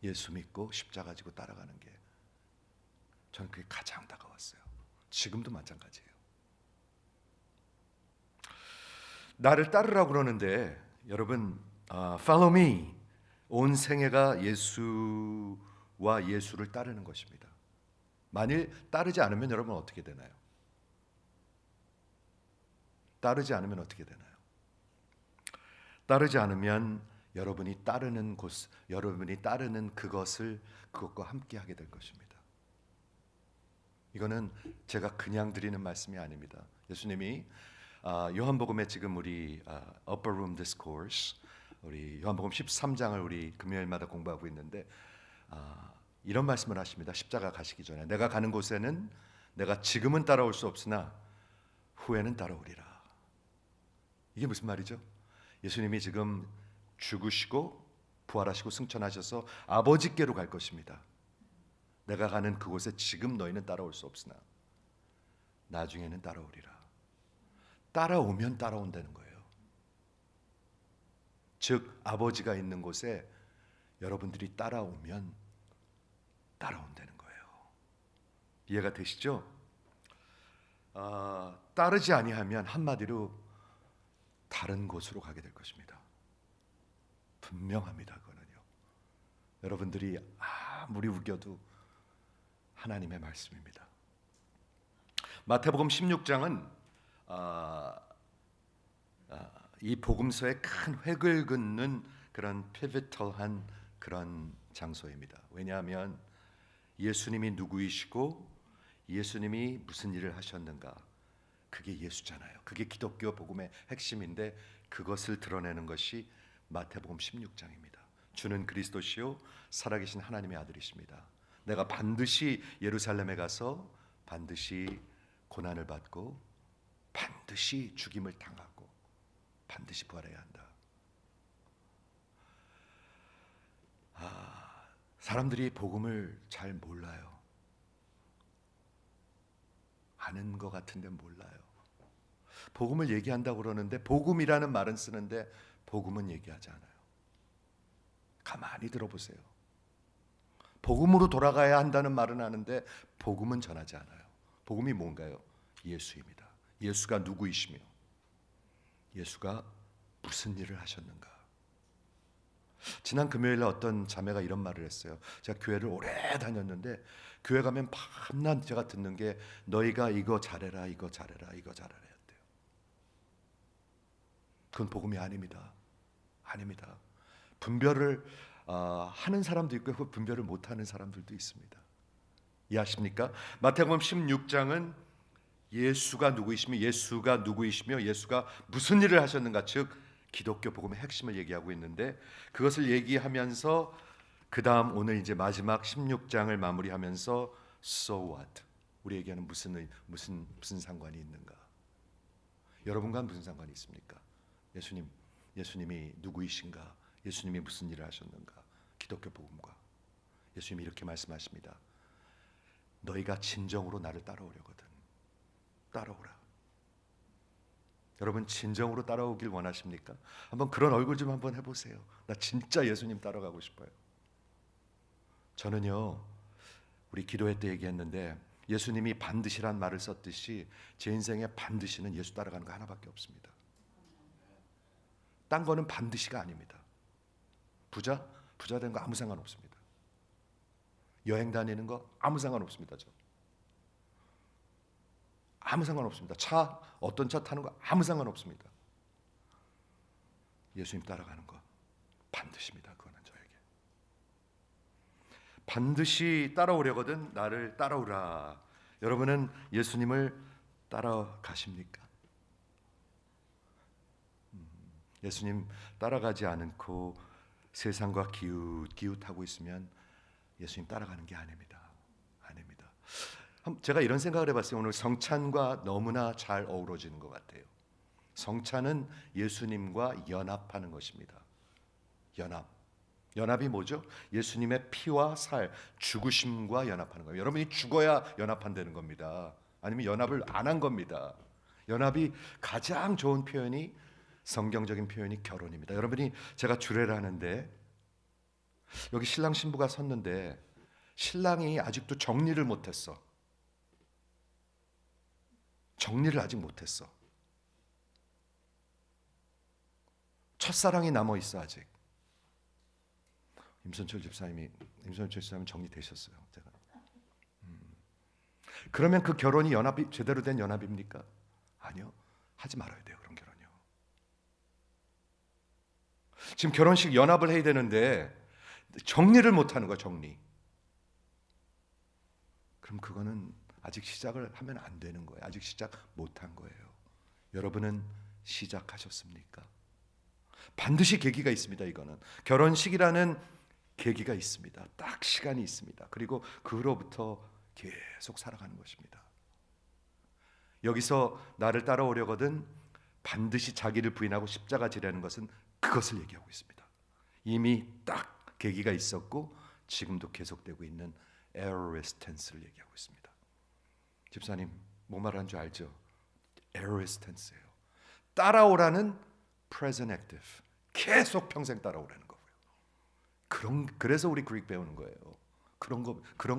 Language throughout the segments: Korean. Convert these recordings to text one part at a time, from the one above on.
예수 믿고 십자가 지고 따라가는 게 저는 그게 가장 다가왔어요. 지금도 마찬가지예요. 나를 따르라고 그러는데 여러분, follow me, 온 생애가 예수와 예수를 따르는 것입니다. 만일 따르지 않으면 여러분 어떻게 되나요? 따르지 않으면 어떻게 되나요? 따르지 않으면 여러분이 따르는 곳, 여러분이 따르는 그것과 함께 하게 될 것입니다. 이거는 제가 그냥 드리는 말씀이 아닙니다. 예수님이 요한복음에 지금 우리 Upper Room Discourse, 우리 요한복음 13장을 우리 금요일마다 공부하고 있는데 이런 말씀을 하십니다. 십자가 가시기 전에 내가 가는 곳에는 내가 지금은 따라올 수 없으나 후에는 따라오리라. 이게 무슨 말이죠? 예수님이 지금 죽으시고 부활하시고 승천하셔서 아버지께로 갈 것입니다. 내가 가는 그곳에 지금 너희는 따라올 수 없으나 나중에는 따라오리라. 따라오면 따라온다는 거예요. 즉 아버지가 있는 곳에 여러분들이 따라오면 따라온다는 거예요. 이해가 되시죠? 따르지 아니하면 한마디로 다른 곳으로 가게 될 것입니다. 분명합니다. 그거는요. 여러분들이 아무리 우겨도 하나님의 말씀입니다. 마태복음 16장은 이 복음서의 큰 획을 긋는 그런 피비털한 그런 장소입니다. 왜냐하면 예수님이 누구이시고 예수님이 무슨 일을 하셨는가, 그게 예수잖아요. 그게 기독교 복음의 핵심인데 그것을 드러내는 것이 마태복음 16장입니다. 주는 그리스도시요 살아계신 하나님의 아들이십니다. 내가 반드시 예루살렘에 가서 반드시 고난을 받고 반드시 죽임을 당하고 반드시 부활해야 한다. 사람들이 복음을 잘 몰라요. 아는 것 같은데 몰라요. 복음을 얘기한다고 그러는데 복음이라는 말은 쓰는데 복음은 얘기하지 않아요. 가만히 들어보세요. 복음으로 돌아가야 한다는 말은 하는데 복음은 전하지 않아요. 복음이 뭔가요? 예수입니다. 예수가 누구이시며 예수가 무슨 일을 하셨는가. 지난 금요일에 어떤 자매가 이런 말을 했어요. 제가 교회를 오래 다녔는데 교회 가면 밤낮 제가 듣는 게 너희가 이거 잘해라 이거 잘해라 이거 잘해라 했대요. 그건 복음이 아닙니다. 아닙니다. 분별을 하는 사람도 있고 분별을 못하는 사람들도 있습니다. 이해하십니까? 마태복음 16장은 예수가 누구이시며 예수가 무슨 일을 하셨는가, 즉 기독교 복음의 핵심을 얘기하고 있는데 그것을 얘기하면서 그 다음 오늘 이제 마지막 16장을 마무리하면서 So what? 우리에게는 무슨 상관이 있는가? 여러분과 무슨 상관이 있습니까? 예수님이 누구이신가? 예수님이 무슨 일을 하셨는가? 기독교 복음과 예수님이 이렇게 말씀하십니다. 너희가 진정으로 나를 따라오려거든 따라오라. 여러분 진정으로 따라오길 원하십니까? 한번 그런 얼굴 좀 한번 해보세요. 나 진짜 예수님 따라가고 싶어요. 저는요 우리 기도회 때 얘기했는데 예수님이 반드시란 말을 썼듯이 제 인생에 반드시는 예수 따라가는 거 하나밖에 없습니다. 딴 거는 반드시가 아닙니다. 부자 되는 거 아무 상관없습니다. 여행 다니는 거 아무 상관없습니다. 저 아무 상관없습니다. 어떤 차 타는 거 아무 상관없습니다. 예수님 따라가는 거 반드시입니다. 그거는 저에게 반드시 따라오려거든 나를 따라오라. 여러분은 예수님을 따라가십니까? 예수님 따라가지 않고 세상과 기웃하고 있으면 예수님 따라가는 게 아닙니다. 아닙니다. 제가 이런 생각을 해봤어요. 오늘 성찬과 너무나 잘 어우러지는 것 같아요. 성찬은 예수님과 연합하는 것입니다. 연합이 뭐죠? 예수님의 피와 살, 죽으심과 연합하는 거예요. 여러분이 죽어야 연합한다는 겁니다. 아니면 연합을 안 한 겁니다. 연합이 가장 좋은 표현이 성경적인 표현이 결혼입니다. 여러분이 제가 주례를 하는데 여기 신랑 신부가 섰는데 신랑이 아직도 정리를 못했어. 정리를 아직 못했어. 첫사랑이 남아 있어 아직. 임선철 집사님 정리되셨어요. 제가. 그러면 그 결혼이 연합이 제대로 된 연합입니까? 아니요. 하지 말아야 돼요. 그런 결혼이요. 지금 결혼식 연합을 해야 되는데 정리를 못하는 거야. 정리. 그럼 그거는 아직 시작을 하면 안 되는 거예요. 아직 시작 못한 거예요. 여러분은 시작하셨습니까? 반드시 계기가 있습니다. 이거는 결혼식이라는 계기가 있습니다. 딱 시간이 있습니다. 그리고 그로부터 계속 살아가는 것입니다. 여기서 나를 따라오려거든 반드시 자기를 부인하고 십자가 지라는 것은 그것을 얘기하고 있습니다. 이미 딱 계기가 있었고 지금도 계속되고 있는 aorist tense를 얘기하고 있습니다. 집사님 뭐 말하는 줄 알죠? aorist tense예요. 따라오라는 present active, 계속 평생 따라오라는 거고요. 그래서 우리 그릭 배우는 거예요. 그런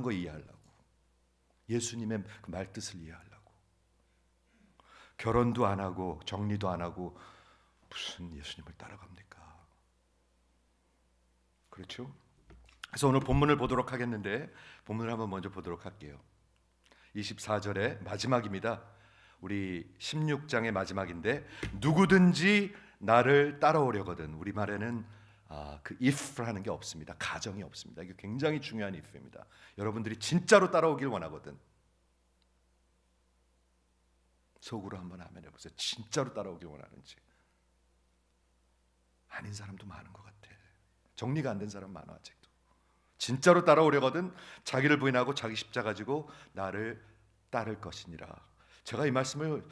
거 이해하려고. 예수님의 그 말뜻을 이해하려고. 결혼도 안 하고 정리도 안 하고 무슨 예수님을 따라갑니까? 그렇죠? 그래서 오늘 본문을 보도록 하겠는데 본문을 한번 먼저 보도록 할게요. 24절의 마지막입니다. 우리 16장의 마지막인데 누구든지 나를 따라오려거든. 우리말에는 그 if라는 게 없습니다. 가정이 없습니다. 이게 굉장히 중요한 if입니다. 여러분들이 진짜로 따라오길 원하거든. 속으로 한번 아멘 해보세요. 진짜로 따라오길 원하는지. 아닌 사람도 많은 것 같아. 정리가 안 된 사람 많아 아직도. 진짜로 따라오려거든 자기를 부인하고 자기 십자가 지고 나를 따를 것이니라. 제가 이 말씀을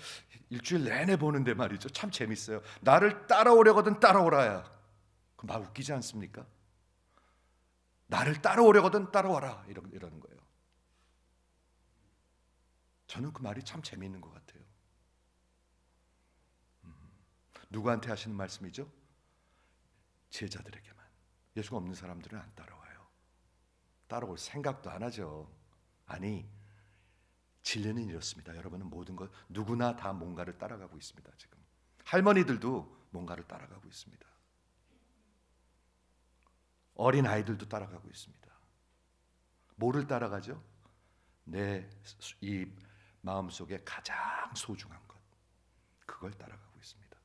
일주일 내내 보는데 말이죠. 참 재밌어요. 나를 따라오려거든 따라오라야. 그 말 웃기지 않습니까? 나를 따라오려거든 따라와라 이러는 거예요. 저는 그 말이 참 재미있는 것 같아요. 누구한테 하시는 말씀이죠? 제자들에게만. 예수가 없는 사람들은 안 따라와요. 따라올 생각도 안 하죠. 아니 진리는 이렇습니다. 여러분은 모든 것 누구나 다 뭔가를 따라가고 있습니다. 지금 할머니들도 뭔가를 따라가고 있습니다. 어린 아이들도 따라가고 있습니다. 뭐를 따라가죠? 내 이 마음속에 가장 소중한 것, 그걸 따라가고 있습니다.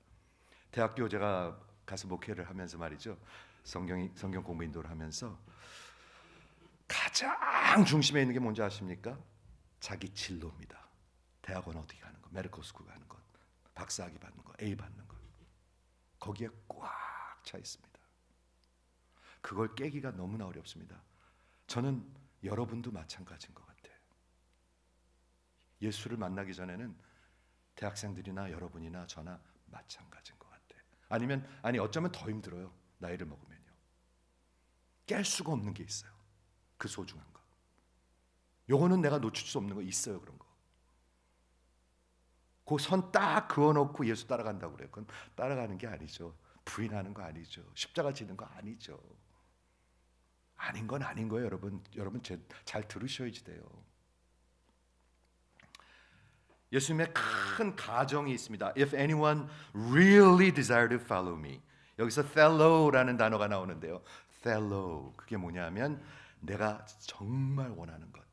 대학교 제가 가서 목회를 하면서 말이죠. 성경 공부 인도를 하면서 가장 중심에 있는 게 뭔지 아십니까? 자기 진로입니다. 대학원 어떻게 가는 것, 메디컬 스쿨 가는 것, 박사학위 받는 것, A 받는 것, 거기에 꽉 차 있습니다. 그걸 깨기가 너무나 어렵습니다. 저는 여러분도 마찬가지인 것 같아요. 예수를 만나기 전에는 대학생들이나 여러분이나 저나 마찬가지인 것 같아요. 아니 어쩌면 더 힘들어요. 나이를 먹으면요. 깰 수가 없는 게 있어요. 그 소중한 거. 요거는 내가 놓칠 수 없는 거 있어요. 그런 거. 그 선 딱 그어놓고 예수 따라간다고 그래요. 그건 따라가는 게 아니죠. 부인하는 거 아니죠. 십자가 지는 거 아니죠. 아닌 건 아닌 거예요. 여러분 잘 들으셔야지 돼요. 예수님의 큰 가정이 있습니다. If anyone really desire to follow me. 여기서 fellow라는 단어가 나오는데요. fellow 그게 뭐냐면 내가 정말 원하는 것.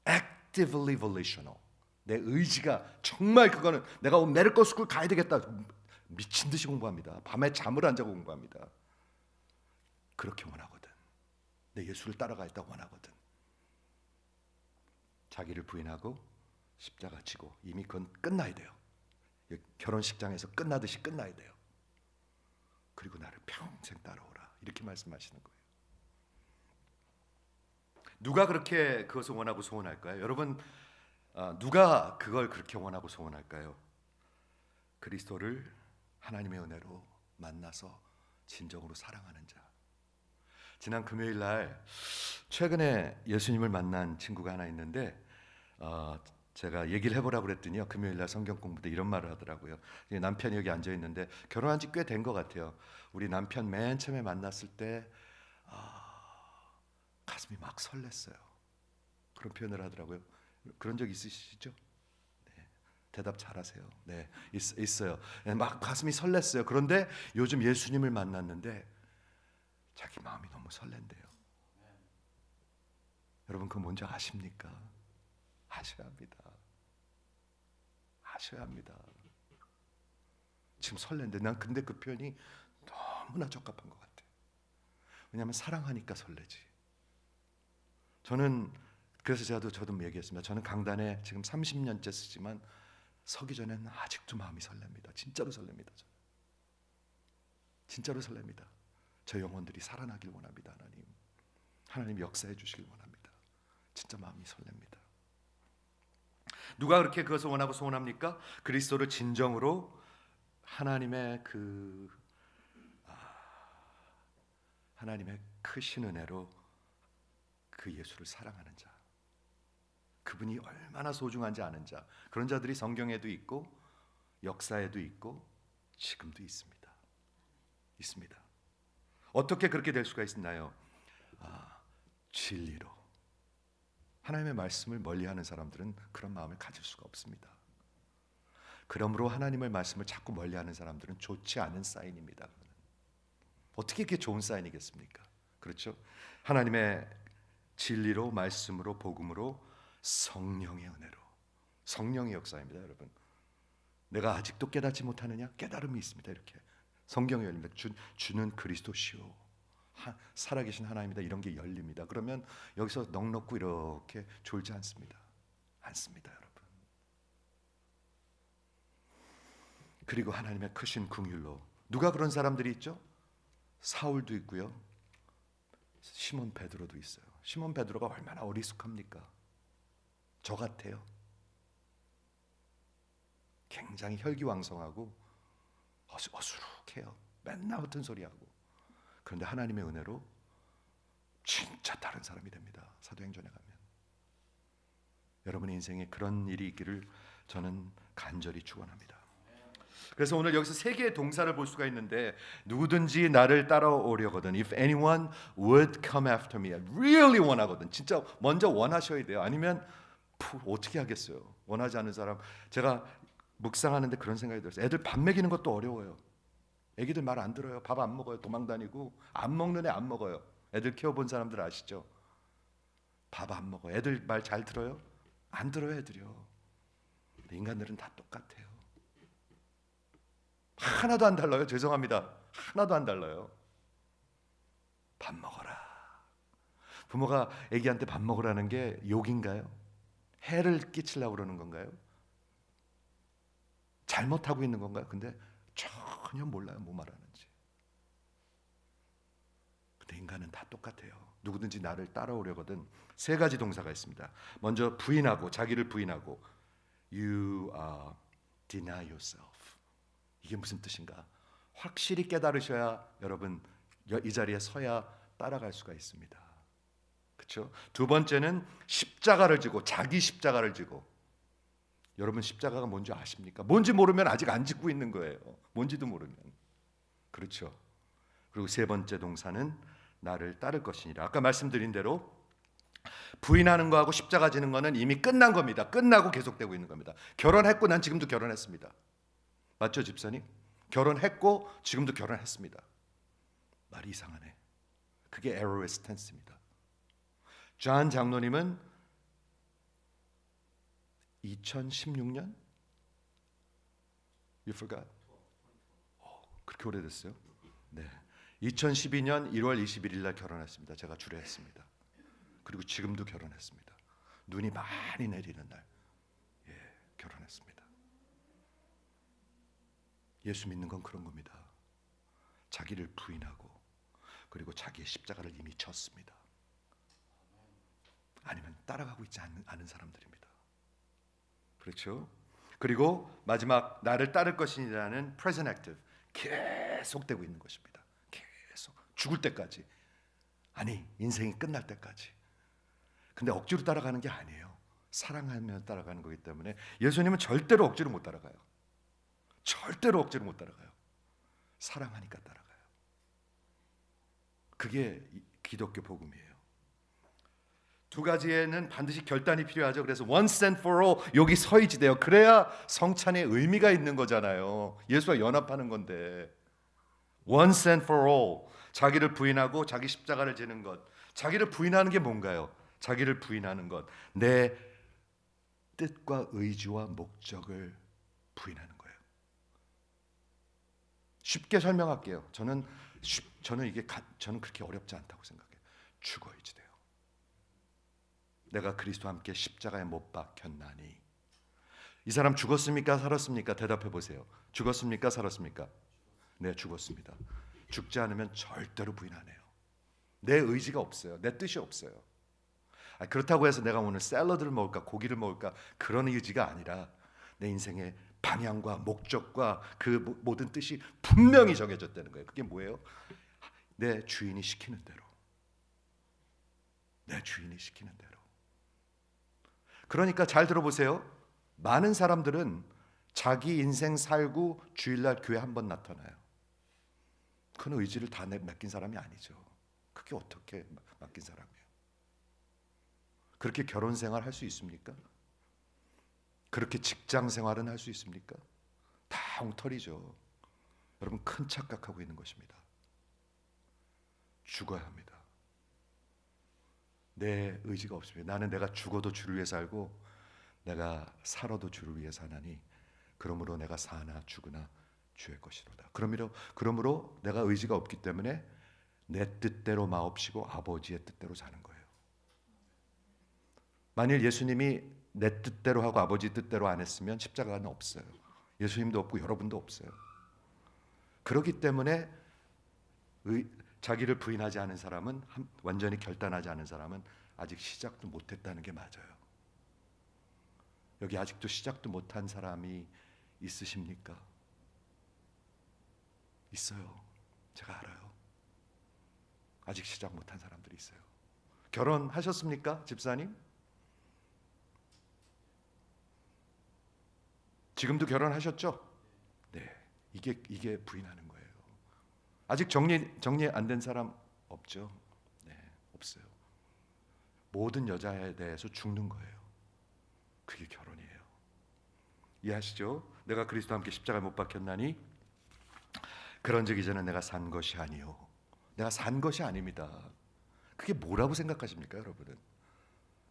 actively volitional. 내 의지가 정말 그거는 내가 메디컬 스쿨 가야 되겠다. 미친 듯이 공부합니다. 밤에 잠을 안 자고 공부합니다. 그렇게 원하거든. 내 예수를 따라가겠다고 원하거든. 자기를 부인하고 십자가 지고 이미 그건 끝나야 돼요. 결혼식장에서 끝나듯이 끝나야 돼요. 그리고 나를 평생 따라오라. 이렇게 말씀하시는 거예요. 누가 그렇게 그것을 원하고 소원할까요? 여러분 누가 그걸 그렇게 원하고 소원할까요? 그리스도를 하나님의 은혜로 만나서 진정으로 사랑하는 자. 지난 금요일 날 최근에 예수님을 만난 친구가 하나 있는데 제가 얘기를 해보라고 그랬더니요. 금요일 날 성경 공부 때 이런 말을 하더라고요. 남편이 여기 앉아 있는데 결혼한 지 꽤 된 것 같아요. 우리 남편 맨 처음에 만났을 때 가슴이 막 설렜어요. 그런 표현을 하더라고요. 그런 적 있으시죠? 네, 대답 잘하세요. 네, 있어요. 네, 막 가슴이 설렜어요. 그런데 요즘 예수님을 만났는데 자기 마음이 너무 설렌대요. 여러분 그거 뭔지 아십니까? 아셔야 합니다. 아셔야 합니다. 지금 설렌데 난 근데 그 표현이 너무나 적합한 것 같아요. 왜냐하면 사랑하니까 설레지. 저는 그래서 저도 얘기했습니다. 저는 강단에 지금 30년째 쓰지만 서기 전에는 아직도 마음이 설렙니다. 진짜로 설렙니다. 저는. 진짜로 설렙니다. 저 영혼들이 살아나길 원합니다. 하나님 역사해 주시길 원합니다. 진짜 마음이 설렙니다. 누가 그렇게 그것을 원하고 소원합니까? 그리스도를 진정으로 하나님의 하나님의 크신 은혜로 그 예수를 사랑하는 자, 그분이 얼마나 소중한지 아는 자, 그런 자들이 성경에도 있고 역사에도 있고 지금도 있습니다. 있습니다. 어떻게 그렇게 될 수가 있나요? 진리로. 하나님의 말씀을 멀리하는 사람들은 그런 마음을 가질 수가 없습니다. 그러므로 하나님의 말씀을 자꾸 멀리하는 사람들은 좋지 않은 사인입니다. 어떻게 이렇게 좋은 사인이겠습니까? 그렇죠? 하나님의 진리로, 말씀으로, 복음으로, 성령의 은혜로. 성령의 역사입니다, 여러분. 내가 아직도 깨닫지 못하느냐? 깨달음이 있습니다. 이렇게 성경이 열립니다. 주는 그리스도시오, 살아계신 하나님이다. 이런 게 열립니다. 그러면 여기서 넋놓고 이렇게 졸지 않습니다. 여러분. 그리고 하나님의 크신 긍휼로. 누가 그런 사람들이 있죠? 사울도 있고요, 시몬 베드로도 있어요. 시몬 베드로가 얼마나 어리숙합니까? 저 같아요. 굉장히 혈기왕성하고 어수룩해요. 맨날 같은 소리하고. 그런데 하나님의 은혜로 진짜 다른 사람이 됩니다. 사도행전에 가면. 여러분의 인생에 그런 일이 있기를 저는 간절히 축원합니다. 그래서 오늘 여기서 세 개의 동사를 볼 수가 있는데, 누구든지 나를 따라오려거든, if anyone would come after me, really 원하거든, 진짜 먼저 원하셔야 돼요. 아니면 어떻게 하겠어요? 원하지 않는 사람. 제가 묵상하는데 그런 생각이 들었어요. 애들 밥 먹이는 것도 어려워요. 애기들 말 안 들어요. 밥 안 먹어요. 도망다니고. 안 먹는 애 안 먹어요. 애들 키워본 사람들 아시죠? 밥 안 먹어요. 애들 말 잘 들어요? 안 들어요, 애들이요. 인간들은 다 똑같아요. 하나도 안 달라요. 죄송합니다. 하나도 안 달라요. 밥 먹어라. 부모가 애기한테 밥 먹으라는 게 욕인가요? 해를 끼치려고 그러는 건가요? 잘못하고 있는 건가요? 근데 전혀 몰라요, 뭐 말하는지. 근데 인간은 다 똑같아요. 누구든지 나를 따라오려거든. 세 가지 동사가 있습니다. 먼저 부인하고, 자기를 부인하고. You deny yourself. 이게 무슨 뜻인가? 확실히 깨달으셔야 여러분 이 자리에 서야 따라갈 수가 있습니다. 그렇죠? 두 번째는 십자가를 지고, 자기 십자가를 지고. 여러분 십자가가 뭔지 아십니까? 뭔지 모르면 아직 안 짓고 있는 거예요. 뭔지도 모르면. 그렇죠? 그리고 세 번째 동사는 나를 따를 것이니라. 아까 말씀드린 대로 부인하는 거하고 십자가 지는 거는 이미 끝난 겁니다. 끝나고 계속되고 있는 겁니다. 결혼했고 난 지금도 결혼했습니다. 맞죠, 집사님? 결혼했고 지금도 결혼했습니다. 말이 이상하네. 그게 에러리스트 텐스입니다. 존 장로님은 2016년? You forgot? 그렇게 오래됐어요? 네. 2012년 1월 21일 날 결혼했습니다. 제가 주례했습니다. 그리고 지금도 결혼했습니다. 눈이 많이 내리는 날, 결혼했습니다. 예수 믿는 건 그런 겁니다. 자기를 부인하고, 그리고 자기의 십자가를 이미 졌습니다. 아니면 따라가고 있지 않은 사람들입니다. 그렇죠? 그리고 마지막 나를 따를 것이라는 present active, 계속되고 있는 것입니다. 계속 죽을 때까지, 아니 인생이 끝날 때까지. 근데 억지로 따라가는 게 아니에요. 사랑하며 따라가는 거기 때문에 예수님은 절대로 억지로 못 따라가요. 절대로 억지로 못 따라가요. 사랑하니까 따라가요. 그게 기독교 복음이에요. 두 가지에는 반드시 결단이 필요하죠. 그래서 once and for all 여기 서있지돼요. 그래야 성찬의 의미가 있는 거잖아요. 예수와 연합하는 건데 once and for all 자기를 부인하고 자기 십자가를 지는 것. 자기를 부인하는 게 뭔가요? 자기를 부인하는 것. 내 뜻과 의지와 목적을 부인하는 거예요. 쉽게 설명할게요. 저는 그렇게 어렵지 않다고 생각해요. 죽어야지 돼요. 내가 그리스도와 함께 십자가에 못 박혔나니. 이 사람 죽었습니까? 살았습니까? 대답해 보세요. 죽었습니까? 살았습니까? 네, 죽었습니다. 죽지 않으면 절대로 부인 안 해요. 내 의지가 없어요. 내 뜻이 없어요. 그렇다고 해서 내가 오늘 샐러드를 먹을까 고기를 먹을까 그런 의지가 아니라 내 인생의 방향과 목적과 그 모든 뜻이 분명히 정해졌다는 거예요. 그게 뭐예요? 내 주인이 시키는 대로. 내 주인이 시키는 대로. 그러니까 잘 들어보세요. 많은 사람들은 자기 인생 살고 주일날 교회 한번 나타나요. 그건 의지를 다 맡긴 사람이 아니죠. 그게 어떻게 맡긴 사람이에요? 그렇게 결혼 생활 할 수 있습니까? 그렇게 직장 생활은 할 수 있습니까? 다 엉터리죠. 여러분 큰 착각하고 있는 것입니다. 죽어야 합니다. 내 의지가 없습니다. 나는 내가 죽어도 주를 위해 살고 내가 살아도 주를 위해 사나니 그러므로 내가 사나 죽으나 주의 것이로다. 그러므로 내가 의지가 없기 때문에 내 뜻대로 마옵시고 아버지의 뜻대로 사는 거예요. 만일 예수님이 내 뜻대로 하고 아버지 뜻대로 안 했으면 십자가는 없어요. 예수님도 없고 여러분도 없어요. 그렇기 때문에 자기를 부인하지 않은 사람은 완전히 결단하지 않은 사람은 아직 시작도 못했다는 게 맞아요. 여기 아직도 시작도 못한 사람이 있으십니까? 있어요. 제가 알아요. 아직 시작 못한 사람들이 있어요. 결혼하셨습니까, 집사님? 지금도 결혼하셨죠? 네, 이게 부인하는 거예요. 아직 정리 안 된 사람 없죠? 네, 없어요. 모든 여자에 대해서 죽는 거예요. 그게 결혼이에요. 이해하시죠? 내가 그리스도와 함께 십자가에 못 박혔나니 그런즉 이제는 내가 산 것이 아니요. 내가 산 것이 아닙니다. 그게 뭐라고 생각하십니까, 여러분은?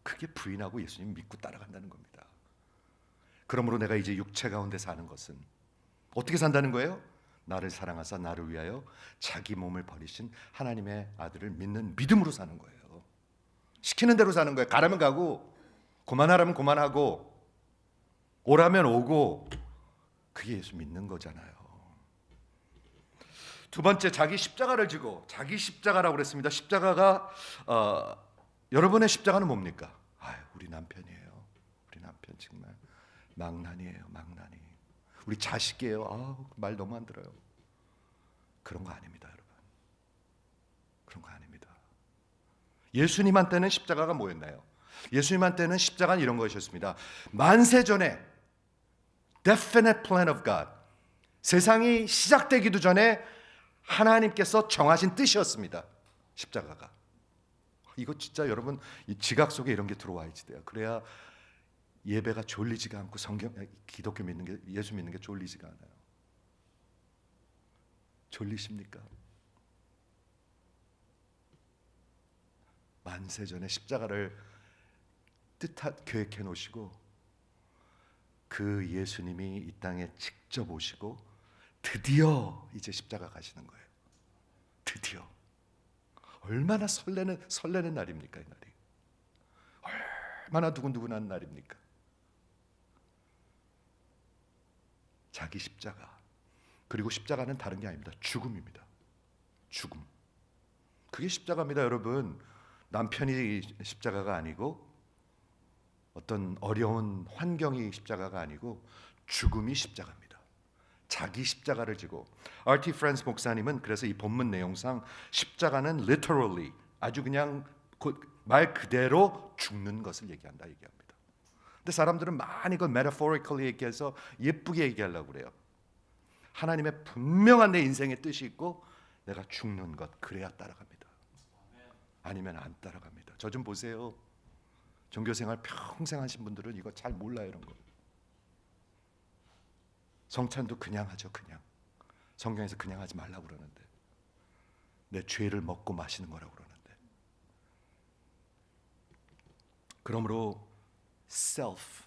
그게 부인하고 예수님 믿고 따라간다는 겁니다. 그러므로 내가 이제 육체 가운데 사는 것은 어떻게 산다는 거예요? 나를 사랑하사 나를 위하여 자기 몸을 버리신 하나님의 아들을 믿는 믿음으로 사는 거예요. 시키는 대로 사는 거예요. 가라면 가고 그만하라면 그만하고 오라면 오고. 그게 예수 믿는 거잖아요. 두 번째, 자기 십자가를 지고. 자기 십자가라고 그랬습니다. 십자가가 여러분의 십자가는 뭡니까? 우리 남편이에요. 우리 남편 정말 망난이에요. 망난이. 우리 자식이에요. 말 너무 안 들어요. 그런 거 아닙니다, 여러분. 그런 거 아닙니다. 예수님한테는 십자가가 뭐였나요? 예수님한테는 십자가는 이런 것이었습니다. 만세전에 definite plan of God, 세상이 시작되기도 전에 하나님께서 정하신 뜻이었습니다. 십자가가. 이거 진짜 여러분 이 지각 속에 이런 게 들어와야지 돼요. 그래야 예배가 졸리지가 않고 기독교 믿는 게, 예수 믿는 게 졸리지가 않아요. 졸리십니까? 만세전에 십자가를 계획해 놓으시고 그 예수님이 이 땅에 직접 오시고 드디어 이제 십자가 가시는 거예요. 드디어. 얼마나 설레는 날입니까, 이 날이. 얼마나 두근두근한 날입니까. 자기 십자가. 그리고 십자가는 다른 게 아닙니다. 죽음입니다. 죽음. 그게 십자가입니다, 여러분. 남편이 십자가가 아니고 어떤 어려운 환경이 십자가가 아니고 죽음이 십자가입니다. 자기 십자가를 지고. R.T. 프란스 목사님은 그래서 이 본문 내용상 십자가는 literally, 아주 그냥 말 그대로 죽는 것을 얘기합니다. 근데 사람들은 많이 그걸 metaphorically 얘기해서 예쁘게 얘기하려고 그래요. 하나님의 분명한 내 인생의 뜻이 있고 내가 죽는 것, 그래야 따라갑니다. 아니면 안 따라갑니다. 저 좀 보세요. 종교생활 평생 하신 분들은 이거 잘 몰라요. 이런 거. 성찬도 그냥 하죠. 그냥. 성경에서 그냥 하지 말라고 그러는데, 내 죄를 먹고 마시는 거라고 그러는데. 그러므로 self,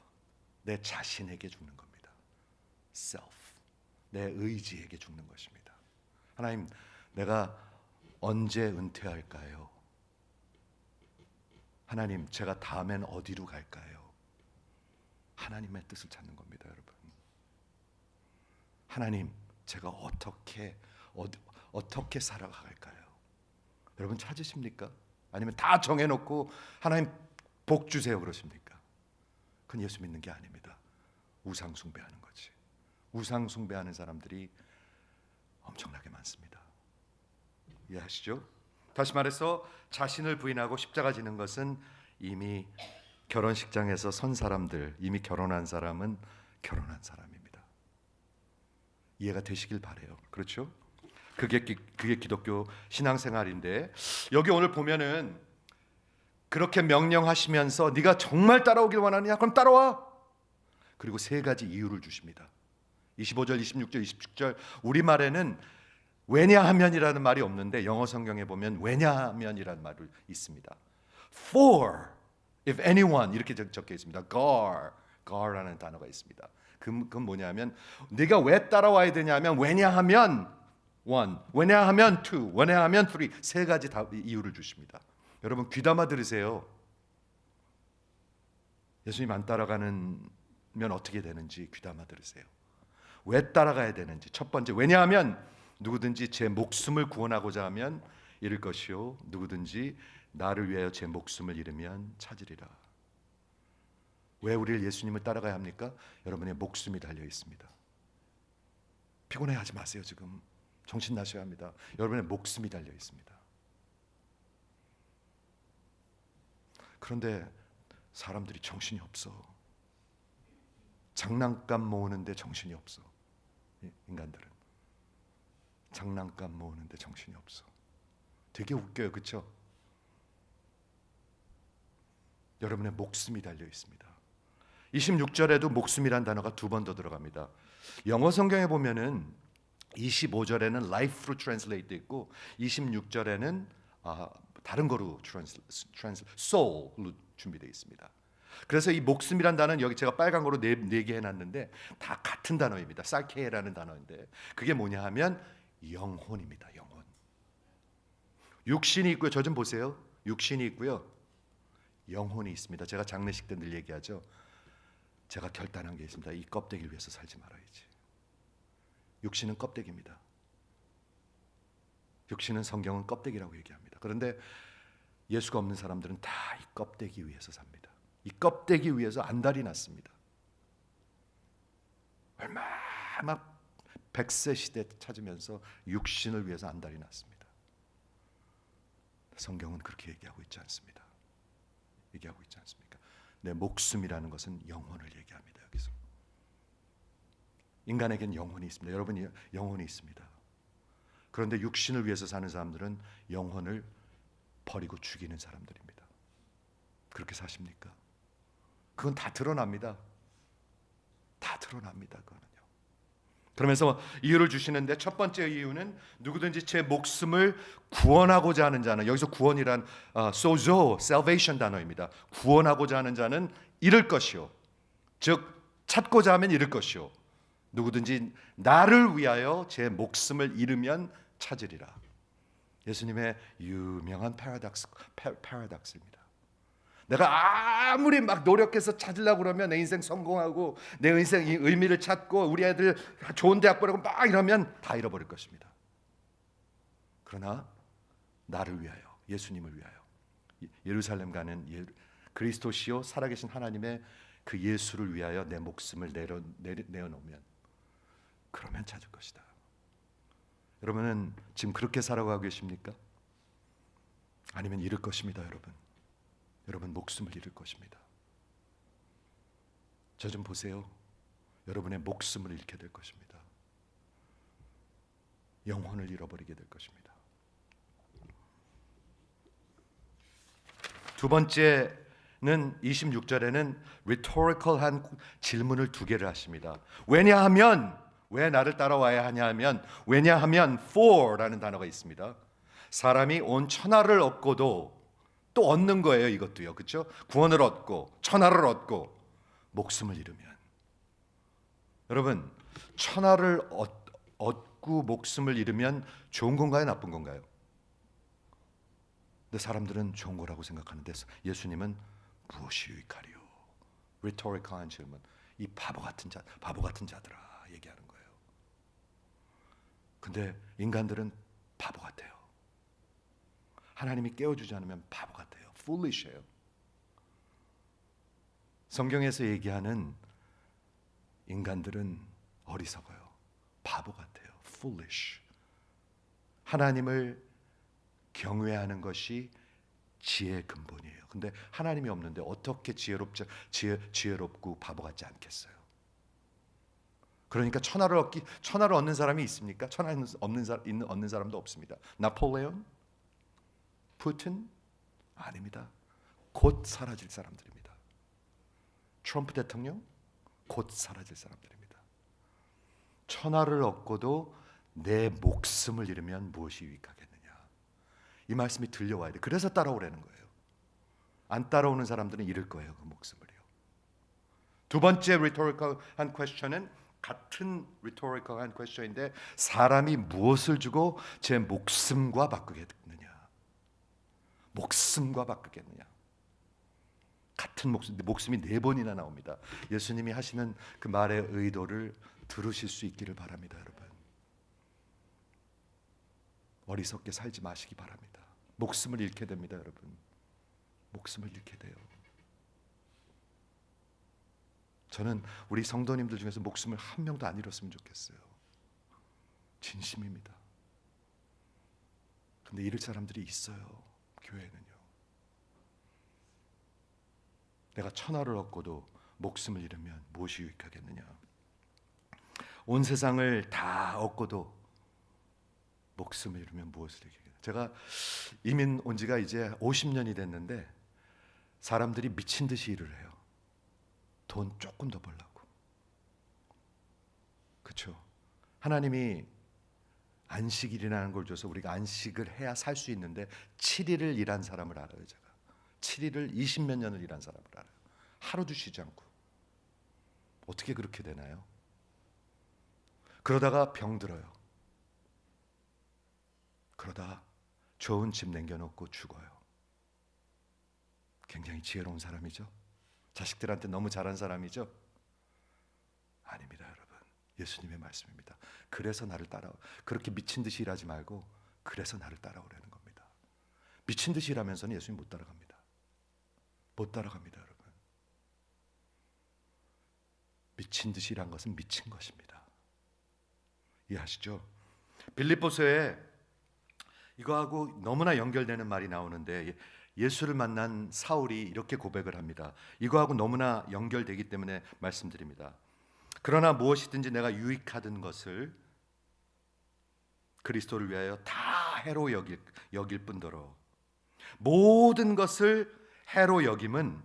내 자신에게 죽는 겁니다. self, 내 의지에게 죽는 것입니다. 하나님, 내가 언제 은퇴할까요? 하나님, 제가 다음엔 어디로 갈까요? 하나님의 뜻을 찾는 겁니다, 여러분. 하나님, 제가 어떻게 살아갈까요? 여러분 찾으십니까? 아니면 다 정해놓고 하나님 복 주세요 그러십니까? 그건 예수 믿는 게 아닙니다. 우상 숭배하는 거지. 우상 숭배하는 사람들이 엄청나게 많습니다. 이해하시죠? 다시 말해서 자신을 부인하고 십자가 지는 것은 이미 결혼식장에서 선 사람들, 이미 결혼한 사람은 결혼한 사람입니다. 이해가 되시길 바래요. 그렇죠? 그게 기독교 신앙생활인데, 여기 오늘 보면은 그렇게 명령하시면서 네가 정말 따라오길 원하느냐? 그럼 따라와. 그리고 세 가지 이유를 주십니다. 25절, 26절, 27절. 우리말에는 왜냐하면이라는 말이 없는데 영어 성경에 보면 왜냐하면이라는 말이 있습니다. For, if anyone 이렇게 적혀 있습니다. Gar라는 단어가 있습니다. 그건 뭐냐면 네가 왜 따라와야 되냐면 왜냐하면 one, 왜냐하면 two, 왜냐하면 three, 세 가지 다 이유를 주십니다. 여러분 귀담아 들으세요. 예수님 안 따라가면 어떻게 되는지 귀담아 들으세요. 왜 따라가야 되는지. 첫 번째, 왜냐하면 누구든지 제 목숨을 구원하고자 하면 잃을 것이요 누구든지 나를 위하여 제 목숨을 잃으면 찾으리라. 왜 우리를 예수님을 따라가야 합니까? 여러분의 목숨이 달려 있습니다. 피곤해하지 마세요. 지금 정신 나셔야 합니다. 여러분의 목숨이 달려 있습니다. 그런데 사람들이 정신이 없어. 장난감 모으는데 정신이 없어. 인간들은 장난감 모으는데 정신이 없어. 되게 웃겨요, 그렇죠? 여러분의 목숨이 달려 있습니다. 26절에도 목숨이란 단어가 두 번 더 들어갑니다. 영어 성경에 보면은 25절에는 life로 translate 있고 26절에는 다른 거로 soul로 준비되어 있습니다. 그래서 이 목숨이란 단어는 여기 제가 빨간 거로 네 개 해놨는데 다 같은 단어입니다. 사케라는 단어인데 그게 뭐냐 하면 영혼입니다. 영혼. 육신이 있고요. 저 좀 보세요. 육신이 있고요. 영혼이 있습니다. 제가 장례식 때 늘 얘기하죠. 제가 결단한 게 있습니다. 이 껍데기를 위해서 살지 말아야지. 육신은 껍데기입니다. 육신은 성경은 껍데기라고 얘기합니다. 그런데 예수가 없는 사람들은 다 이 껍데기 위해서 삽니다. 이 껍데기 위해서 안달이 났습니다. 얼마나 100세 시대 찾으면서 육신을 위해서 안달이 났습니다. 성경은 그렇게 얘기하고 있지 않습니다. 얘기하고 있지 않습니까? 내 목숨이라는 것은 영혼을 얘기합니다. 여기서 인간에겐 영혼이 있습니다. 여러분이 영혼이 있습니다. 그런데 육신을 위해서 사는 사람들은 영혼을 버리고 죽이는 사람들입니다. 그렇게 사십니까? 그건 다 드러납니다. 다 드러납니다. 그거는요. 그러면서 이유를 주시는데 첫 번째 이유는 누구든지 제 목숨을 구원하고자 하는 자는, 여기서 구원이란 sozo, salvation 단어입니다. 구원하고자 하는 자는 잃을 것이요, 즉 찾고자 하면 잃을 것이요, 누구든지 나를 위하여 제 목숨을 잃으면 찾으리라. 예수님의 유명한 패러독스입니다. 내가 아무리 막 노력해서 찾으려고 그러면 내 인생 성공하고 내 인생 의미를 찾고 우리 애들 좋은 대학 보내고 막 이러면 다 잃어버릴 것입니다. 그러나 나를 위하여, 예수님을 위하여 예루살렘 가는 그리스도시요 살아계신 하나님의 그 예수를 위하여 내 목숨을 내어놓으면 그러면 찾을 것이다. 여러분은 지금 그렇게 살아가고 계십니까? 아니면 잃을 것입니다. 여러분 목숨을 잃을 것입니다. 저 좀 보세요. 여러분의 목숨을 잃게 될 것입니다. 영혼을 잃어버리게 될 것입니다. 두 번째는 26절에는 rhetorical한 질문을 두 개를 하십니다. 왜냐하면, 왜 나를 따라와야 하냐 하면, 왜냐하면 for라는 단어가 있습니다. 사람이 온 천하를 얻고도 또 얻는 거예요. 이것도요. 그렇죠? 구원을 얻고 천하를 얻고 목숨을 잃으면, 여러분, 천하를 얻고 목숨을 잃으면 좋은 건가요? 나쁜 건가요? 근데 사람들은 좋은 거라고 생각하는데 예수님은 무엇이 유익하리요? rhetorical한 질문. 이 바보 같은 자들아 얘기하는 거예요. 근데 인간들은 바보 같아요. 하나님이 깨워주지 않으면 바보 같아요. foolish해요. 성경에서 얘기하는 인간들은 어리석어요. 바보 같아요. foolish. 하나님을 경외하는 것이 지혜의 근본이에요. 근데 하나님이 없는데 어떻게 지혜롭고 바보 같지 않겠어요? 그러니까 천하를 얻는 사람이 있습니까? 천하를 얻는 사람도 없습니다. 나폴레온, 푸틴 아닙니다. 곧 사라질 사람들입니다. 트럼프 대통령 곧 사라질 사람들입니다. 천하를 얻고도 내 목숨을 잃으면 무엇이 유익하겠느냐. 이 말씀이 들려와야 돼. 그래서 따라오라는 거예요. 안 따라오는 사람들은 잃을 거예요, 그 목숨을요. 두 번째 rhetorical한 question은 같은 rhetorical한 question인데, 사람이 무엇을 주고 제 목숨과 바꾸겠느냐. 목숨과 바꾸겠느냐. 같은 목숨이 4번이나 나옵니다. 예수님이 하시는 그 말의 의도를 들으실 수 있기를 바랍니다, 여러분. 어리석게 살지 마시기 바랍니다. 목숨을 잃게 됩니다, 여러분. 목숨을 잃게 돼요. 저는 우리 성도님들 중에서 목숨을 한 명도 안 잃었으면 좋겠어요. 진심입니다. 근데 잃을 사람들이 있어요, 교회는요. 내가 천하를 얻고도 목숨을 잃으면 무엇이 유익하겠느냐. 온 세상을 다 얻고도 목숨을 잃으면 무엇을 잃겠느냐. 제가 이민 온 지가 이제 50년이 됐는데 사람들이 미친 듯이 일을 해요. 돈 조금 더 벌려고. 그렇죠? 하나님이 안식일이라는 걸 줘서 우리가 안식을 해야 살 수 있는데 7일을 일한 사람을 알아요. 제가 7일을 20몇 년을 일한 사람을 알아요. 하루도 쉬지 않고. 어떻게 그렇게 되나요? 그러다가 병들어요. 그러다 좋은 집 남겨놓고 죽어요. 굉장히 지혜로운 사람이죠. 자식들한테 너무 잘한 사람이죠. 아닙니다, 여러분. 예수님의 말씀입니다. 그래서 나를 따라오. 그렇게 미친 듯이 일하지 말고 그래서 나를 따라오라는 겁니다. 미친 듯이 일하면서는 예수님 못 따라갑니다. 못 따라갑니다, 여러분. 미친 듯이 일한 것은 미친 것입니다. 이해하시죠? 빌립보서에 이거하고 너무나 연결되는 말이 나오는데, 예수를 만난 사울이 이렇게 고백을 합니다. 이거하고 너무나 연결되기 때문에 말씀드립니다. 그러나 무엇이든지 내가 유익하던 것을 그리스도를 위하여 다 해로 여길 뿐더러 모든 것을 해로 여김은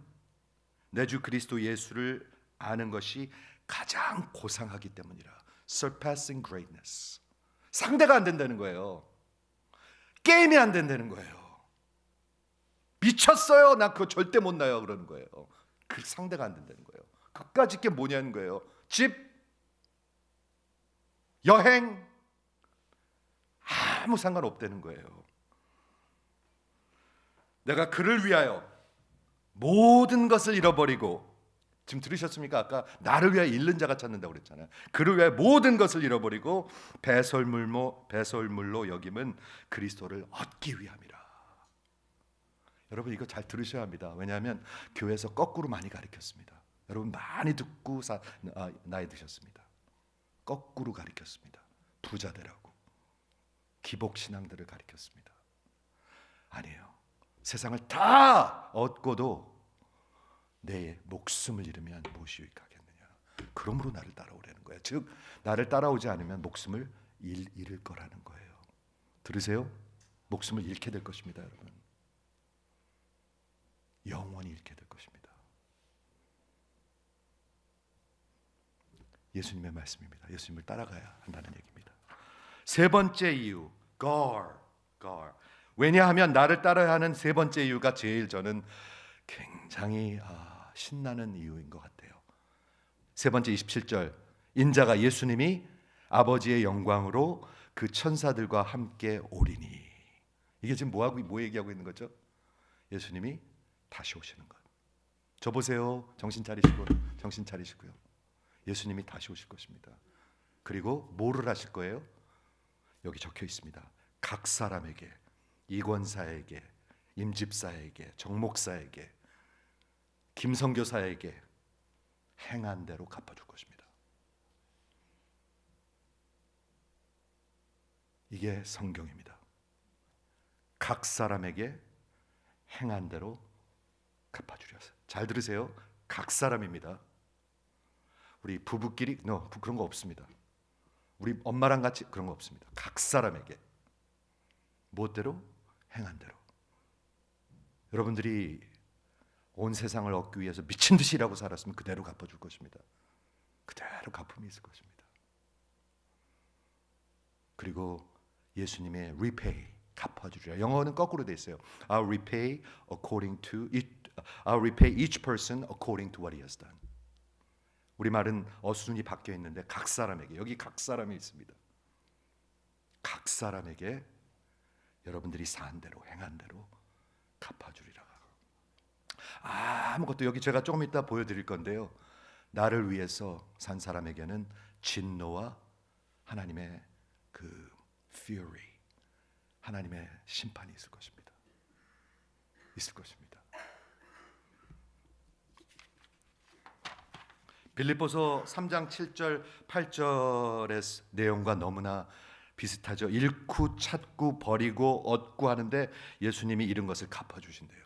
내 주 그리스도 예수를 아는 것이 가장 고상하기 때문이라. Surpassing greatness. 상대가 안 된다는 거예요. 게임이 안 된다는 거예요. 미쳤어요. 나 그거 절대 못 나요. 그러는 거예요. 그 상대가 안 된다는 거예요. 그까짓 게 뭐냐는 거예요. 집, 여행, 아무 상관없다는 거예요. 내가 그를 위하여 모든 것을 잃어버리고, 지금 들으셨습니까? 아까 나를 위하여 잃는 자가 찾는다고 그랬잖아요. 그를 위하여 모든 것을 잃어버리고 배설물로 여김은 그리스도를 얻기 위함이라. 여러분, 이거 잘 들으셔야 합니다. 왜냐하면 교회에서 거꾸로 많이 가르쳤습니다. 여러분 많이 듣고 나이 드셨습니다. 거꾸로 가르쳤습니다. 부자 되라고, 기복신앙들을 가르쳤습니다. 아니에요. 세상을 다 얻고도 내 목숨을 잃으면 무엇이 유익하겠느냐. 그러므로 나를 따라오라는 거예요. 즉 나를 따라오지 않으면 목숨을 잃을 거라는 거예요. 들으세요? 목숨을 잃게 될 것입니다, 여러분. 영원히 잃게 될 것입니다. 예수님의 말씀입니다. 예수님을 따라가야 한다는 얘기입니다. 세 번째 이유, guard. 왜냐하면 나를 따라야 하는 세 번째 이유가 제일 저는 굉장히 신나는 이유인 것 같아요. 세 번째 27절, 인자가 예수님이 아버지의 영광으로 그 천사들과 함께 오리니. 이게 지금 뭐 얘기하고 있는 거죠? 예수님이 다시 오시는 것. 저 보세요. 정신 차리시고요. 예수님이 다시 오실 것입니다. 그리고 뭐를 하실 거예요? 여기 적혀 있습니다. 각 사람에게, 이권사에게, 임집사에게, 정목사에게, 김선교사에게 행한 대로 갚아줄 것입니다. 이게 성경입니다. 각 사람에게 행한 대로 갚아주려. 잘 들으세요. 각 사람입니다. 우리 부부끼리 그런 거 없습니다. 우리 엄마랑 같이 그런 거 없습니다. 각 사람에게 무엇대로? 행한 대로. 여러분들이 온 세상을 얻기 위해서 미친 듯이 일하고 살았으면 그대로 갚아줄 것입니다. 그대로 갚음이 있을 것입니다. 그리고 예수님의 repay, 갚아주리라. 영어는 거꾸로 돼 있어요. I'll repay each person according to what he has done. 우리말은 어순이 바뀌어 있는데 각 사람에게, 여기 각 사람이 있습니다. 각 사람에게 여러분들이 산 대로, 행한 대로 갚아주리라. 아무것도, 여기 제가 조금 이따 보여드릴 건데요, 나를 위해서 산 사람에게는 진노와 하나님의 그 fury, 하나님의 심판이 있을 것입니다. 빌립보서 3장 7절 8절의 내용과 너무나 비슷하죠. 잃고 찾고 버리고 얻고 하는데 예수님이 잃은 것을 갚아주신대요.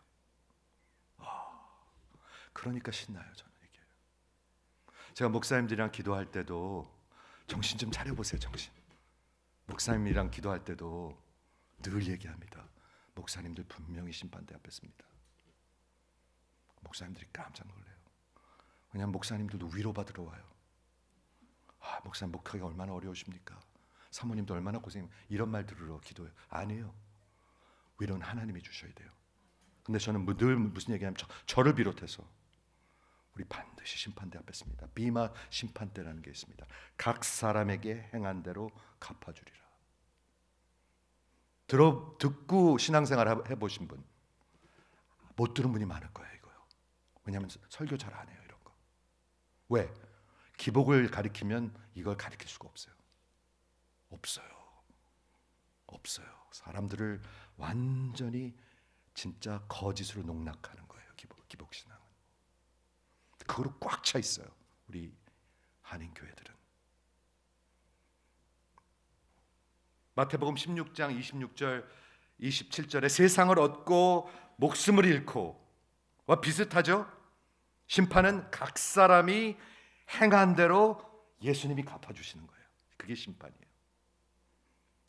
그러니까 신나요. 저는 이게. 제가 목사님들이랑 기도할 때도 정신 좀 차려보세요. 정신. 목사님이랑 기도할 때도 늘 얘기합니다. 목사님들 분명히 심판대 앞에 섭니다. 목사님들이 깜짝 놀래요. 왜냐하면 목사님들도 위로받으러 와요. 목사님 목하기가 얼마나 어려우십니까? 사모님도 얼마나 고생. 이런 말 들으러 기도해요. 아니에요. 위로는 하나님이 주셔야 돼요. 근데 저는 늘 무슨 얘기하면 저를 비롯해서 우리 반드시 심판대 앞에 섭니다. 비마 심판대라는 게 있습니다. 각 사람에게 행한 대로 갚아주리라. 듣고 신앙생활 해보신 분, 못 들은 분이 많을 거예요. 이거요. 왜냐하면 설교 잘 안 해요. 이런 거. 왜? 기복을 가리키면 이걸 가리킬 수가 없어요. 없어요. 사람들을 완전히 진짜 거짓으로 농락하는 거예요. 기복신앙은. 그거로 꽉 차 있어요. 우리 한인교회들은. 마태복음 16장 26절 27절에 세상을 얻고 목숨을 잃고와 비슷하죠. 심판은 각 사람이 행한 대로 예수님이 갚아주시는 거예요. 그게 심판이에요.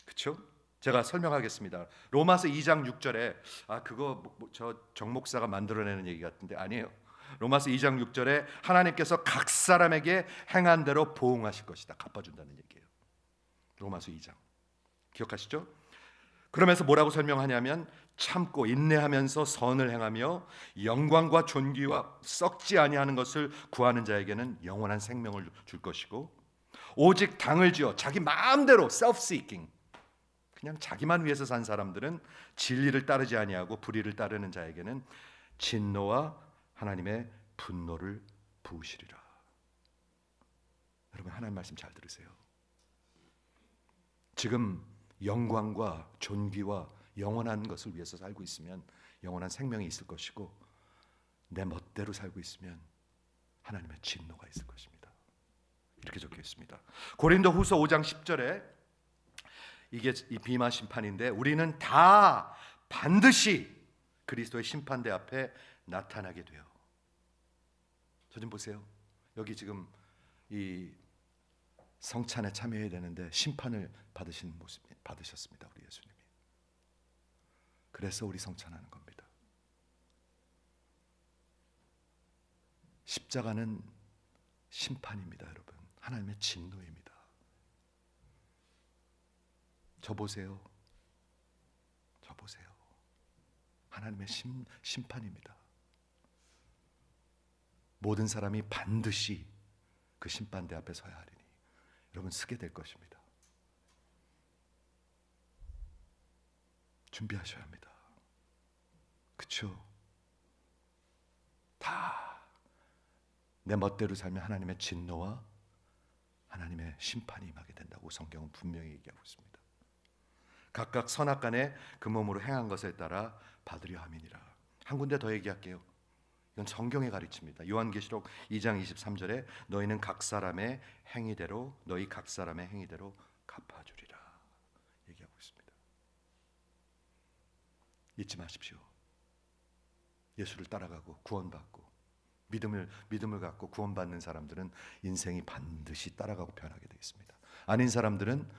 그렇죠? 제가 설명하겠습니다. 로마서 2장 6절에 그거 저 정목사가 만들어내는 얘기 같은데 아니에요. 로마서 2장 6절에 하나님께서 각 사람에게 행한 대로 보응하실 것이다. 갚아준다는 얘기예요. 로마서 2장. 기억하시죠? 그러면서 뭐라고 설명하냐면 참고 인내하면서 선을 행하며 영광과 존귀와 썩지 아니하는 것을 구하는 자에게는 영원한 생명을 줄 것이고 오직 당을 지어 자기 마음대로 self-seeking 그냥 자기만 위해서 산 사람들은 진리를 따르지 아니하고 불의를 따르는 자에게는 진노와 하나님의 분노를 부으시리라. 여러분 하나님 말씀 잘 들으세요. 지금 영광과 존귀와 영원한 것을 위해서 살고 있으면 영원한 생명이 있을 것이고 내 멋대로 살고 있으면 하나님의 진노가 있을 것입니다. 이렇게 적혀 있습니다. 고린도후서 5장 10절에 이게 이 비마 심판인데 우리는 다 반드시 그리스도의 심판대 앞에 나타나게 돼요. 저 좀 보세요. 여기 지금 이 성찬에 참여해야 되는데 심판을 받으신 모습 받으셨습니다. 우리 예수님이. 그래서 우리 성찬하는 겁니다. 십자가는 심판입니다, 여러분. 하나님의 진노입니다. 저 보세요. 저 보세요. 하나님의 심판입니다. 모든 사람이 반드시 그 심판대 앞에 서야 하리니 여러분 서게 될 것입니다. 준비하셔야 합니다. 그렇죠? 다 내 멋대로 살면 하나님의 진노와 하나님의 심판이 임하게 된다고 성경은 분명히 얘기하고 있습니다. 각각 선악간에 그 몸으로 행한 것에 따라 받으려 함이니라. 한 군데 더 얘기할게요. 이건 성경의 가르침입니다. 요한계시록 2장 23절에 너희는 각 사람의 행위대로 너희 각 사람의 행위대로 갚아주리라 얘기하고 있습니다. 잊지 마십시오. 예수를 따라가고 구원받고 믿음을 갖고 구원받는 사람들은 인생이 반드시 따라가고 변하게 되어 있습니다. 아닌 사람들은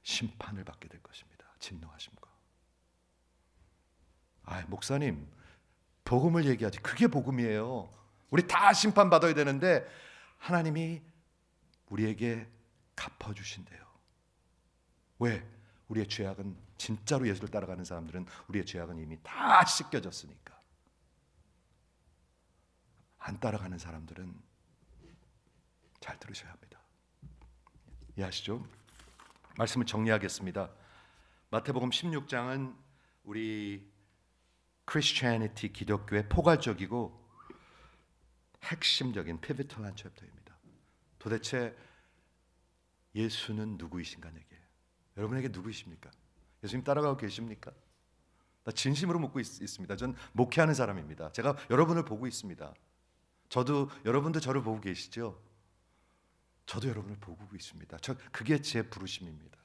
심판을 받게 될 것입니다. 진노하심과. 목사님 복음을 얘기하지. 그게 복음이에요. 우리 다 심판받아야 되는데 하나님이 우리에게 갚아주신대요. 왜? 우리의 죄악은, 진짜로 예수를 따라가는 사람들은 우리의 죄악은 이미 다 씻겨졌으니까. 안 따라가는 사람들은 잘 들으셔야 합니다. 이해하시죠? 말씀을 정리하겠습니다. 마태복음 16장은 우리 크리스천애니티, 기독교의 포괄적이고 핵심적인 피비털한 챕터입니다. 도대체 예수는 누구이신가 내게? 여러분에게 누구이십니까? 예수님 따라가고 계십니까? 나 진심으로 묻고 있습니다. 전 목회하는 사람입니다. 제가 여러분을 보고 있습니다. 여러분도 저를 보고 계시죠? 저도 여러분을 보고 있습니다. 그게 제 부르심입니다.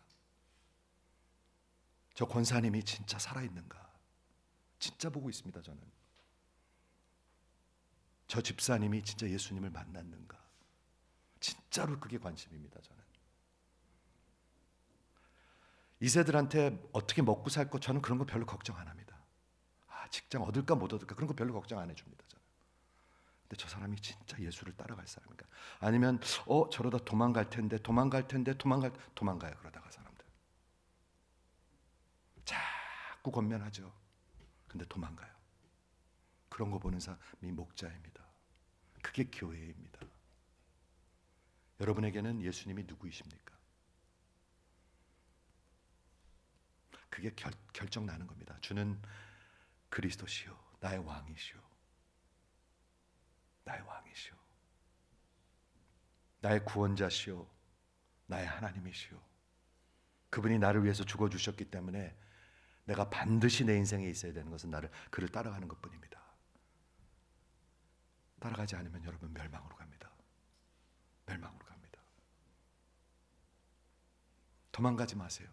저 권사님이 진짜 살아있는가? 진짜 보고 있습니다. 저는 저 집사님이 진짜 예수님을 만났는가? 진짜로 그게 관심입니다. 저는 이세들한테 어떻게 먹고 살고 저는 그런 거 별로 걱정 안 합니다. 직장 얻을까 못 얻을까 그런 거 별로 걱정 안 해줍니다. 저는. 근데 저 사람이 진짜 예수를 따라갈 사람인가? 아니면 저러다 도망가요. 그러다가 사람들 자꾸 권면하죠. 근데 도망가요. 그런 거 보는 사람이 목자입니다. 그게 교회입니다. 여러분에게는 예수님이 누구이십니까? 그게 결정 나는 겁니다. 주는 그리스도시요 나의 왕이시요 나의 왕이시요 나의 구원자시요 나의 하나님이시요. 그분이 나를 위해서 죽어주셨기 때문에 내가 반드시 내 인생에 있어야 되는 것은 그를 따라가는 것뿐입니다. 따라가지 않으면 여러분 멸망으로 갑니다. 멸망으로 갑니다. 도망가지 마세요.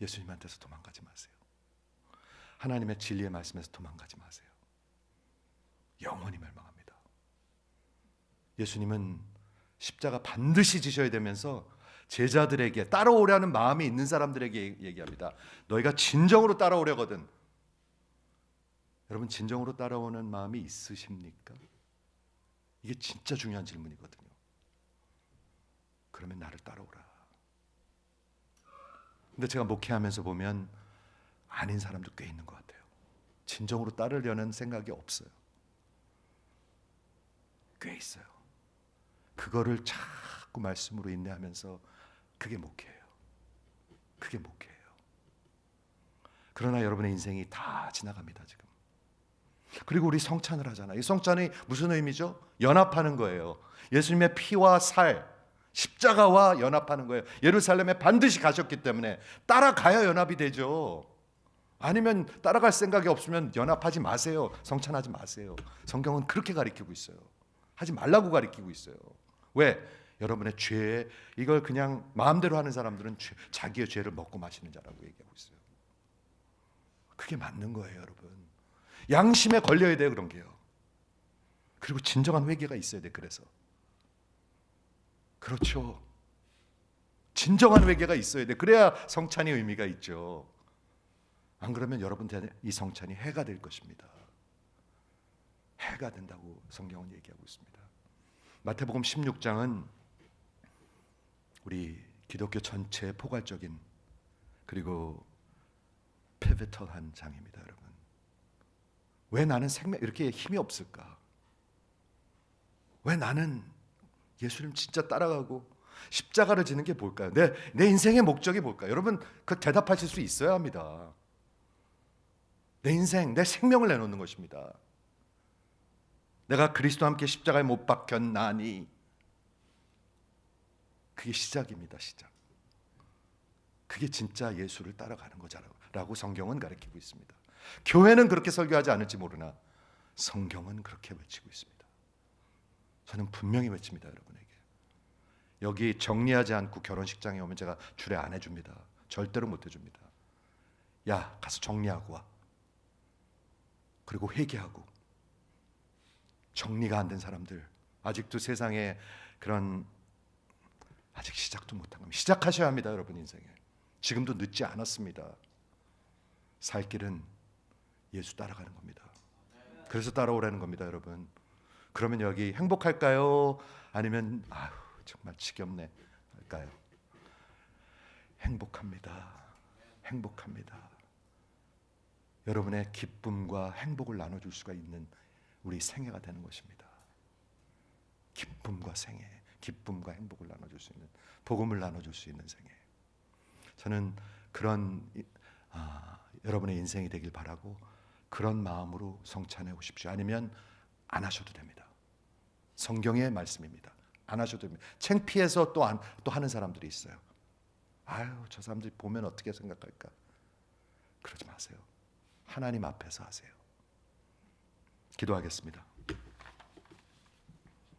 예수님한테서 도망가지 마세요. 하나님의 진리의 말씀에서 도망가지 마세요. 영원히 멸망합니다. 예수님은 십자가 반드시 지셔야 되면서 제자들에게 따라오려는 마음이 있는 사람들에게 얘기합니다. 너희가 진정으로 따라오려거든. 여러분 진정으로 따라오는 마음이 있으십니까? 이게 진짜 중요한 질문이거든요. 그러면 나를 따라오라. 근데 제가 목회하면서 보면 아닌 사람도 꽤 있는 것 같아요. 진정으로 따르려는 생각이 없어요. 꽤 있어요. 그거를 자꾸 말씀으로 인내하면서 그게 목회예요. 그게 목회예요. 그러나 여러분의 인생이 다 지나갑니다 지금. 그리고 우리 성찬을 하잖아요. 이 성찬이 무슨 의미죠? 연합하는 거예요. 예수님의 피와 살, 십자가와 연합하는 거예요. 예루살렘에 반드시 가셨기 때문에 따라가야 연합이 되죠. 아니면 따라갈 생각이 없으면 연합하지 마세요. 성찬하지 마세요. 성경은 그렇게 가르치고 있어요. 하지 말라고 가르치고 있어요. 왜? 여러분의 죄, 이걸 그냥 마음대로 하는 사람들은 자기의 죄를 먹고 마시는 자라고 얘기하고 있어요. 그게 맞는 거예요, 여러분. 양심에 걸려야 돼요, 그런 게요. 그리고 진정한 회개가 있어야 돼. 그래서 그렇죠. 진정한 회개가 있어야 돼. 그래야 성찬이 의미가 있죠. 안 그러면 여러분한테 이 성찬이 해가 될 것입니다. 해가 된다고 성경은 얘기하고 있습니다. 마태복음 16장은 우리 기독교 전체의 포괄적인 그리고 피비털한 장입니다, 여러분. 왜 나는 생명 이렇게 힘이 없을까? 왜 나는 예수님 진짜 따라가고 십자가를 지는 게 뭘까요? 내 인생의 목적이 뭘까요? 여러분 그 대답하실 수 있어야 합니다. 내 인생, 내 생명을 내놓는 것입니다. 내가 그리스도와 함께 십자가에 못 박혔나니 그게 시작입니다. 시작. 그게 진짜 예수를 따라가는 거라고 성경은 가르치고 있습니다. 교회는 그렇게 설교하지 않을지 모르나 성경은 그렇게 외치고 있습니다. 저는 분명히 외칩니다, 여러분에게. 여기 정리하지 않고 결혼식장에 오면 제가 주례 안 해줍니다. 절대로 못 해줍니다. 야, 가서 정리하고 와. 그리고 회개하고. 정리가 안 된 사람들, 아직도 세상에 그런 아직 시작도 못한 겁니다. 시작하셔야 합니다, 여러분 인생에. 지금도 늦지 않았습니다. 살 길은 예수 따라가는 겁니다. 그래서 따라오라는 겁니다, 여러분. 그러면 여기 행복할까요? 아니면 아휴 정말 지겹네 할까요? 행복합니다. 행복합니다. 여러분의 기쁨과 행복을 나눠줄 수가 있는 우리 생애가 되는 것입니다. 기쁨과 생애, 기쁨과 행복을 나눠줄 수 있는, 복음을 나눠줄 수 있는 생애. 저는 그런 여러분의 인생이 되길 바라고 그런 마음으로 성찬해 오십시오. 아니면 안 하셔도 됩니다. 성경의 말씀입니다. 안 하셔도 됩니다. 창피해서 또 하는 사람들이 있어요. 아유, 저 사람들이 보면 어떻게 생각할까? 그러지 마세요. 하나님 앞에서 하세요. 기도하겠습니다.